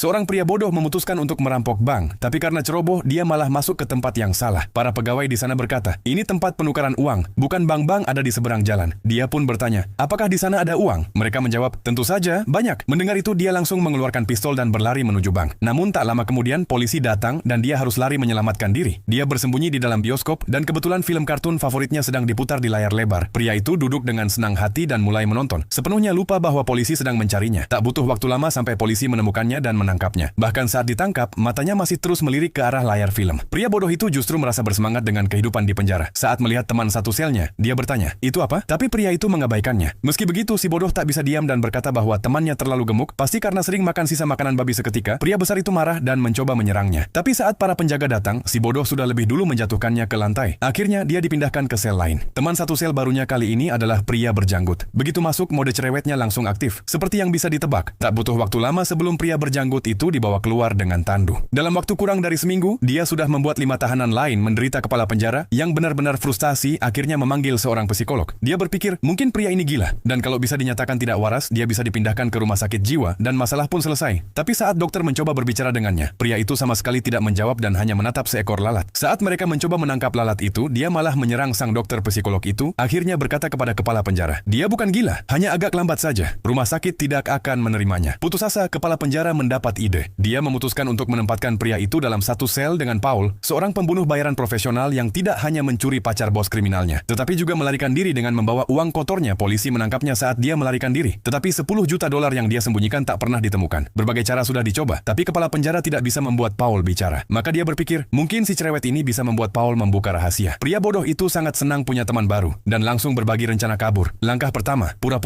Seorang pria bodoh memutuskan untuk merampok bank, tapi karena ceroboh, dia malah masuk ke tempat yang salah. Para pegawai di sana berkata, ini tempat penukaran uang, bukan bank-bank ada di seberang jalan. Dia pun bertanya, apakah di sana ada uang? Mereka menjawab, tentu saja, banyak. Mendengar itu, dia langsung mengeluarkan pistol dan berlari menuju bank. Namun tak lama kemudian, polisi datang dan dia harus lari menyelamatkan diri. Dia bersembunyi di dalam bioskop dan kebetulan film kartun favoritnya sedang diputar di layar lebar. Pria itu duduk dengan senang hati dan mulai menonton. Sepenuhnya lupa bahwa polisi sedang mencarinya. Tak butuh waktu lama sampai polisi menemukannya dan menangkapnya. Bahkan saat ditangkap, matanya masih terus melirik ke arah layar film. Pria bodoh itu justru merasa bersemangat dengan kehidupan di penjara. Saat melihat teman satu selnya, dia bertanya, itu apa? Tapi pria itu mengabaikannya. Meski begitu, si bodoh tak bisa diam dan berkata bahwa temannya terlalu gemuk, pasti karena sering makan sisa makanan babi seketika. Pria besar itu marah dan mencoba menyerangnya. Tapi saat para penjaga datang, si bodoh sudah lebih dulu menjatuhkannya ke lantai. Akhirnya, dia dipindahkan ke sel lain. Teman satu sel barunya kali ini adalah pria berjanggut. Begitu masuk, mode cerewetnya langsung aktif. Seperti yang bisa ditebak. Tak butuh waktu lama sebelum pria berjanggut itu dibawa keluar dengan tandu. Dalam waktu kurang dari seminggu, dia sudah membuat 5 tahanan lain menderita kepala penjara yang benar-benar frustasi akhirnya memanggil seorang psikolog. Dia berpikir, mungkin pria ini gila. Dan kalau bisa dinyatakan tidak waras, dia bisa dipindahkan ke rumah sakit jiwa dan masalah pun selesai. Tapi saat dokter mencoba berbicara dengannya, pria itu sama sekali tidak menjawab dan hanya menatap seekor lalat. Saat mereka mencoba menangkap lalat itu, dia malah menyerang sang dokter psikolog itu, akhirnya berkata kepada kepala penjara, dia bukan gila, hanya agak lambat saja. Rumah sakit tidak akan menerimanya. Putus asa, kepala penjara mendapat ide. Dia memutuskan untuk menempatkan pria itu dalam satu sel dengan Paul, seorang pembunuh bayaran profesional yang tidak hanya mencuri pacar bos kriminalnya, tetapi juga melarikan diri dengan membawa uang kotornya. Polisi menangkapnya saat dia melarikan diri. Tetapi 10 juta dolar yang dia sembunyikan tak pernah ditemukan. Berbagai cara sudah dicoba, tapi kepala penjara tidak bisa membuat Paul bicara. Maka dia berpikir, mungkin si cerewet ini bisa membuat Paul membuka rahasia. Pria bodoh itu sangat senang punya teman baru, dan langsung berbagi rencana kabur. Langkah pertama, pura-pura